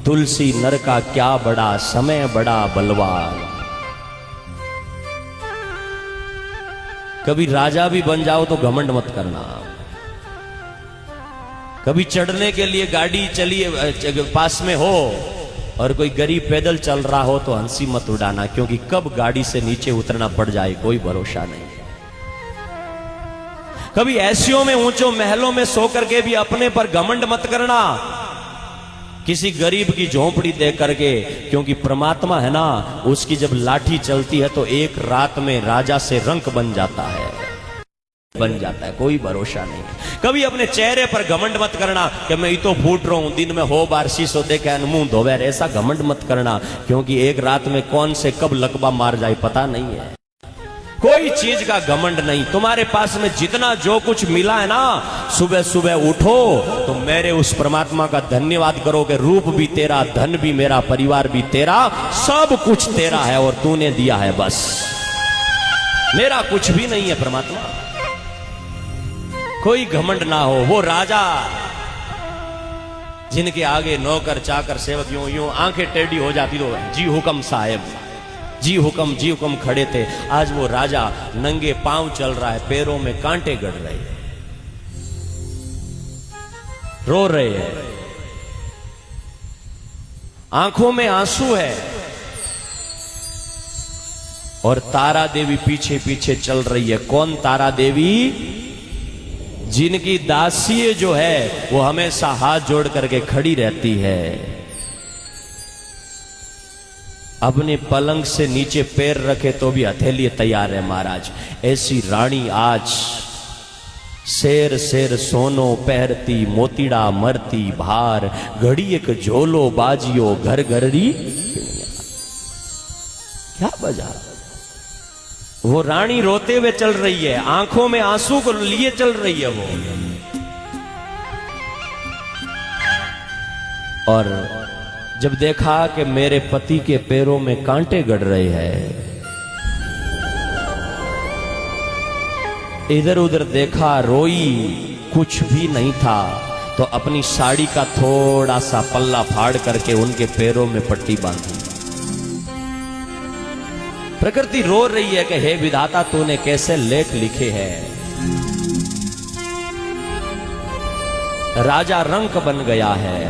तुलसी नर का क्या बड़ा, समय बड़ा बलवान। कभी राजा भी बन जाओ तो घमंड मत करना। कभी चढ़ने के लिए गाड़ी चलिए पास में हो और कोई गरीब पैदल चल रहा हो तो हंसी मत उड़ाना, क्योंकि कब गाड़ी से नीचे उतरना पड़ जाए कोई भरोसा नहीं। कभी ऐसियों में ऊंचों महलों में सो करके भी अपने पर घमंड मत करना, किसी गरीब की झोंपड़ी देख करके, क्योंकि परमात्मा है ना, उसकी जब लाठी चलती है तो एक रात में राजा से रंक बन जाता है, कोई भरोसा नहीं। कभी अपने चेहरे पर घमंड मत करना कि मैं तो फूट रहा हूं, दिन में हो बार शीशो देखे मुंह धोवे, ऐसा घमंड मत करना, क्योंकि एक रात में कौन से कब लकवा मार जाए पता नहीं है। कोई चीज का घमंड नहीं। तुम्हारे पास में जितना जो कुछ मिला है ना, सुबह सुबह उठो तो मेरे उस परमात्मा का धन्यवाद करो कि रूप भी तेरा, धन भी मेरा, परिवार भी तेरा, सब कुछ तेरा है और तूने दिया है, बस मेरा कुछ भी नहीं है परमात्मा। कोई घमंड ना हो। वो राजा जिनके आगे नौकर चाकर सेवक यूं यूं आंखें टेढ़ी हो जाती तो जी हुक्म साहेब, जी हुक्म खड़े थे। आज वो राजा नंगे पांव चल रहा है, पैरों में कांटे गड़ रहे हैं, रो रहे हैं, आंखों में आंसू है, और तारा देवी पीछे पीछे चल रही है। कौन तारा देवी? जिनकी दासी जो है वो हमेशा हाथ जोड़ करके खड़ी रहती है, अपने पलंग से नीचे पैर रखे तो भी हथेली तैयार है महाराज। ऐसी रानी आज शेर शेर सोनो पहरती, मोतीड़ा मरती भार, घड़ी एक झोलो बाजियो घर घरड़ी। क्या बजा? वो रानी रोते हुए चल रही है, आंखों में आंसू को लिए चल रही है वो। और जब देखा कि मेरे पति के पैरों में कांटे गड़ रहे हैं, इधर उधर देखा, रोई, कुछ भी नहीं था, तो अपनी साड़ी का थोड़ा सा पल्ला फाड़ करके उनके पैरों में पट्टी बांधी। प्रकृति रो रही है कि हे विधाता तूने कैसे लेख लिखे हैं। राजा रंक बन गया है,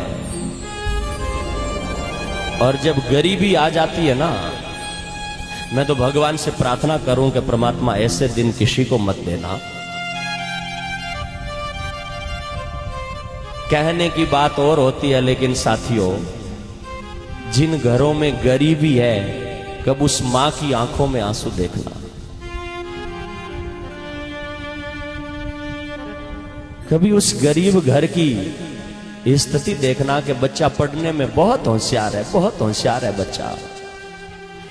और जब गरीबी आ जाती है ना, मैं तो भगवान से प्रार्थना करूं कि परमात्मा ऐसे दिन किसी को मत देना। कहने की बात और होती है, लेकिन साथियों, जिन घरों में गरीबी है, कब उस मां की आंखों में आंसू देखना। कभी उस गरीब घर की स्थिति देखना कि बच्चा पढ़ने में बहुत होशियार है, बहुत होशियार है बच्चा।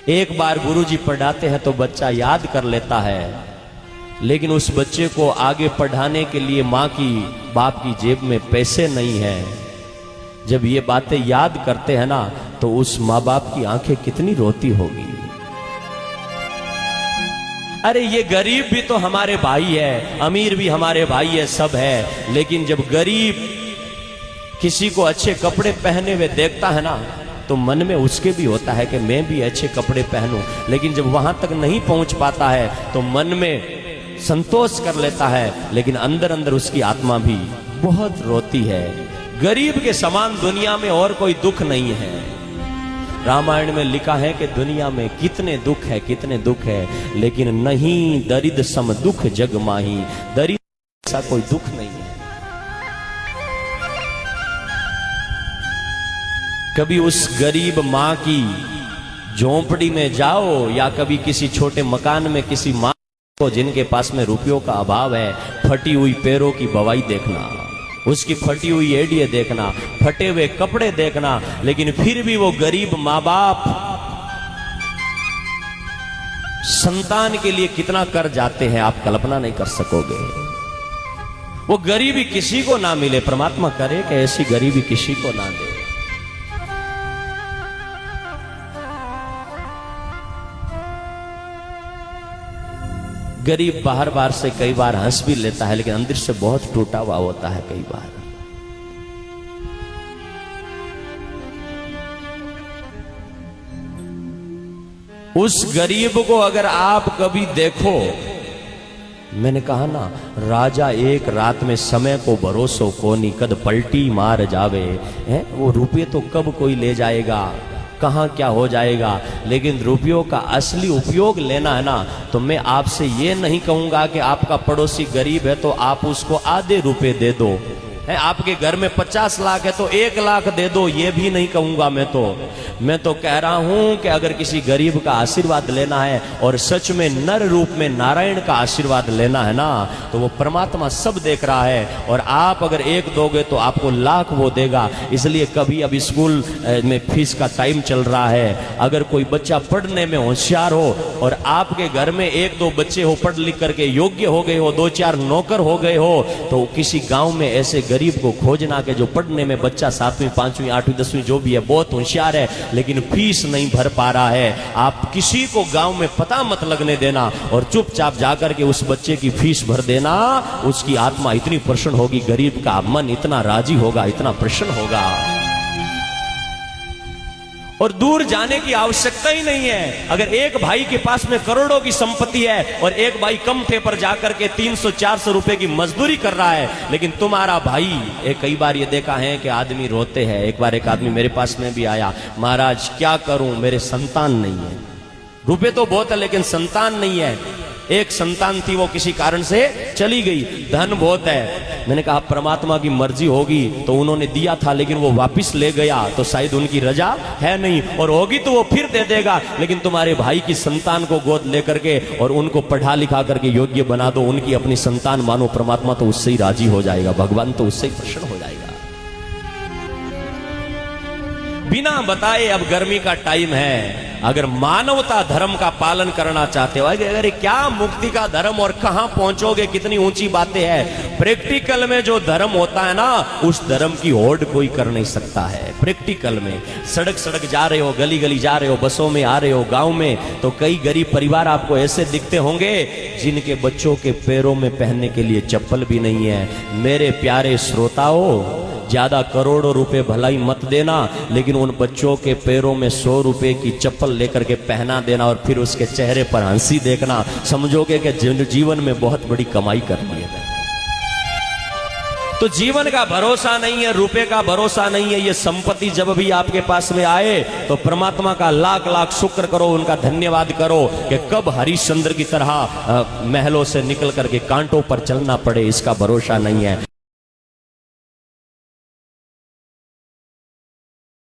एक बार गुरुजी पढ़ाते हैं तो बच्चा याद कर लेता है, लेकिन उस बच्चे को आगे पढ़ाने के लिए मां की, बाप की जेब में पैसे नहीं है। जब ये बातें याद करते हैं ना, तो उस माँ बाप की आंखें कितनी रोती होगी। अरे ये गरीब भी तो हमारे भाई है, अमीर भी हमारे भाई है, सब है, लेकिन जब गरीब किसी को अच्छे कपड़े पहने हुए देखता है ना, तो मन में उसके भी होता है कि मैं भी अच्छे कपड़े पहनूं, लेकिन जब वहां तक नहीं पहुंच पाता है तो मन में संतोष कर लेता है, लेकिन अंदर अंदर उसकी आत्मा भी बहुत रोती है। गरीब के समान दुनिया में और कोई दुख नहीं है। रामायण में लिखा है कि दुनिया में कितने दुख है, कितने दुख है, लेकिन नहीं दरिद्र सम दुख जग माही। दरिद्र ऐसा कोई दुख नहीं है। कभी उस गरीब मां की झोंपड़ी में जाओ, या कभी किसी छोटे मकान में किसी मां को जिनके पास में रुपयों का अभाव है, फटी हुई पैरों की बवाई देखना, उसकी फटी हुई एड़ियां देखना, फटे हुए कपड़े देखना, लेकिन फिर भी वो गरीब माँ बाप संतान के लिए कितना कर जाते हैं, आप कल्पना नहीं कर सकोगे। वो गरीबी किसी को ना मिले, परमात्मा करे कि ऐसी गरीबी किसी को ना दे। गरीब बाहर बाहर से कई बार हंस भी लेता है, लेकिन अंदर से बहुत टूटा हुआ होता है कई बार। उस गरीब को अगर आप कभी देखो, मैंने कहा ना, राजा एक रात में समय को भरोसो कोनी, कद पलटी मार जावे है। वो रुपये तो कब कोई ले जाएगा, कहाँ क्या हो जाएगा, लेकिन रुपयों का असली उपयोग लेना है ना, तो मैं आपसे ये नहीं कहूंगा कि आपका पड़ोसी गरीब है तो आप उसको आधे रुपए दे दो, है आपके घर में 50 लाख है तो 1 लाख दे दो, ये भी नहीं कहूंगा। मैं तो कह रहा हूं कि अगर किसी गरीब का आशीर्वाद लेना है और सच में नर रूप में नारायण का आशीर्वाद लेना है ना, तो वो परमात्मा सब देख रहा है, और आप अगर 1 दोगे तो आपको लाख वो देगा। इसलिए कभी अब स्कूल में फीस का टाइम चल रहा है, अगर कोई बच्चा पढ़ने में होशियार हो और आपके घर में 1-2 बच्चे हो पढ़ लिख करके योग्य हो गए हो, 2-4 नौकर हो गए हो, तो किसी गांव में ऐसे गरीब को खोजना के जो पढ़ने में बच्चा 7वीं 5वीं 8वीं 10वीं जो भी है बहुत होशियार है, लेकिन फीस नहीं भर पा रहा है। आप किसी को गांव में पता मत लगने देना और चुपचाप जाकर के उस बच्चे की फीस भर देना। उसकी आत्मा इतनी प्रसन्न होगी, गरीब का मन इतना राजी होगा, इतना प्रसन्न होगा, और दूर जाने की आवश्यकता ही नहीं है। अगर एक भाई के पास में करोड़ों की संपत्ति है और एक भाई कम थे पर जाकर के 300-400 रुपए की मजदूरी कर रहा है, लेकिन तुम्हारा भाई, कई बार ये देखा है कि आदमी रोते हैं। एक बार एक आदमी मेरे पास में भी आया, महाराज क्या करूं, मेरे संतान नहीं है, रुपए तो बहुत है लेकिन संतान नहीं है। एक संतान थी, वो किसी कारण से चली गई, धन बहुत है। मैंने कहा परमात्मा की मर्जी होगी तो उन्होंने दिया था, लेकिन वो वापस ले गया तो शायद उनकी रजा है नहीं, और होगी तो वो फिर दे देगा। लेकिन तुम्हारे भाई की संतान को गोद लेकर के और उनको पढ़ा लिखा करके योग्य बना दो, उनकी अपनी संतान मानो, परमात्मा तो उससे ही राजी हो जाएगा, भगवान तो उससे ही प्रसन्न हो जाएगा। बिना बताए अब गर्मी का टाइम है, अगर मानवता धर्म का पालन करना चाहते हो, अगर क्या मुक्ति का धर्म और कहां पहुंचोगे, कितनी ऊंची बातें हैं। प्रैक्टिकल में जो धर्म होता है ना, उस धर्म की होड़ कोई कर नहीं सकता है। प्रैक्टिकल में सड़क सड़क जा रहे हो, गली गली जा रहे हो, बसों में आ रहे हो, गांव में, तो कई गरीब परिवार आपको ऐसे दिखते होंगे जिनके बच्चों के पैरों में पहनने के लिए चप्पल भी नहीं है। मेरे प्यारे श्रोताओं, ज्यादा करोड़ों रुपए भलाई मत देना, लेकिन उन बच्चों के पैरों में 100 रुपए की चप्पल लेकर के पहना देना और फिर उसके चेहरे पर हंसी देखना, समझोगे कि जीवन में बहुत बड़ी कमाई करनी है। तो जीवन का भरोसा नहीं है, रुपए का भरोसा नहीं है। ये संपत्ति जब भी आपके पास में आए तो परमात्मा का लाख लाख शुक्र करो, उनका धन्यवाद करो कि कब हरिश्चंद्र की तरह महलों से निकल करके कांटों पर चलना पड़े, इसका भरोसा नहीं है।